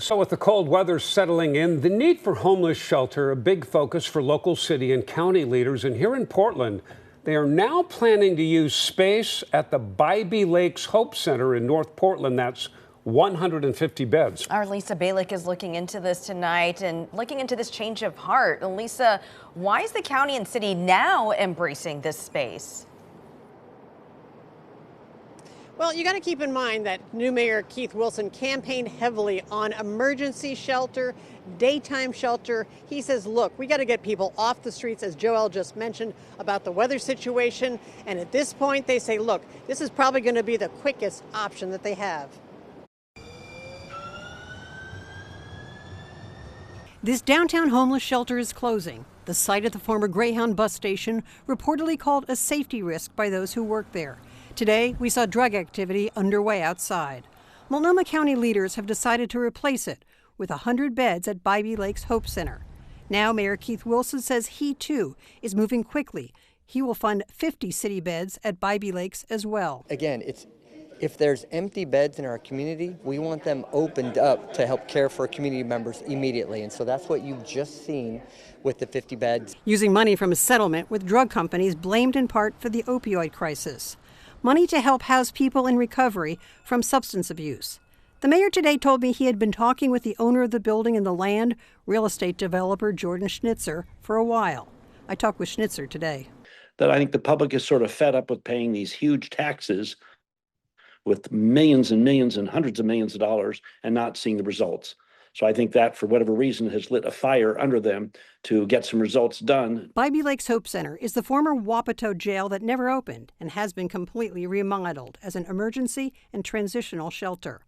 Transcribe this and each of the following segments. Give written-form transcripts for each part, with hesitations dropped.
So with the cold weather settling in, the need for homeless shelter, a big focus for local city and county leaders. And here in Portland, they are now planning to use space at the Bybee Lakes Hope Center in North Portland. That's 150 beds. Our Lisa Balick is looking into this tonight and looking into this change of heart. Lisa, why is the county and city now embracing this space? Well, you got to keep in mind that new Mayor Keith Wilson campaigned heavily on emergency shelter, daytime shelter. He says, look, we got to get people off the streets, as Joel just mentioned, about the weather situation. And at this point, they say, look, this is probably going to be the quickest option that they have. This downtown homeless shelter is closing. The site at the former Greyhound bus station reportedly called a safety risk by those who work there. Today, we saw drug activity underway outside. Multnomah County leaders have decided to replace it with 100 beds at Bybee Lakes Hope Center. Now, Mayor Keith Wilson says he, too, is moving quickly. He will fund 50 city beds at Bybee Lakes as well. Again, if there's empty beds in our community, we want them opened up to help care for community members immediately. And so that's what you've just seen with the 50 beds. Using money from a settlement with drug companies blamed in part for the opioid crisis. Money to help house people in recovery from substance abuse. The mayor today told me he had been talking with the owner of the building and the land, real estate developer Jordan Schnitzer, for a while. I talked with Schnitzer today. That I think the public is sort of fed up with paying these huge taxes with millions and millions and hundreds of millions of dollars and not seeing the results. So I think that, for whatever reason, has lit a fire under them to get some results done. Bybee Lakes Hope Center is the former Wapato jail that never opened and has been completely remodeled as an emergency and transitional shelter.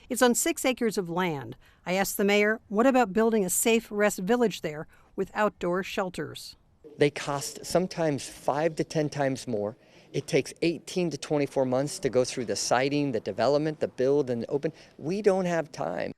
It's on 6 acres of land. I asked the mayor, what about building a safe rest village there with outdoor shelters? They cost sometimes 5 to 10 times more. It takes 18 to 24 months to go through the siting, the development, the build, and the open. We don't have time.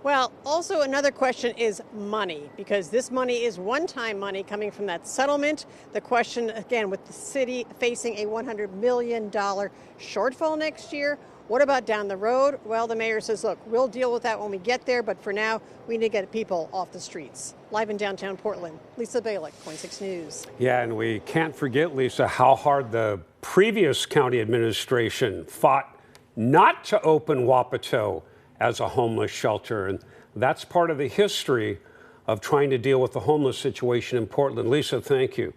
Well, also another question is money, because this money is one-time money coming from that settlement. The question, again, with the city facing a $100 million shortfall next year, what about down the road? Well, the mayor says, look, we'll deal with that when we get there, but for now, we need to get people off the streets. Live in downtown Portland, Lisa Balick, KOIN 6 News. Yeah, and we can't forget, Lisa, how hard the previous county administration fought not to open Wapato as a homeless shelter. And that's part of the history of trying to deal with the homeless situation in Portland. Lisa, thank you.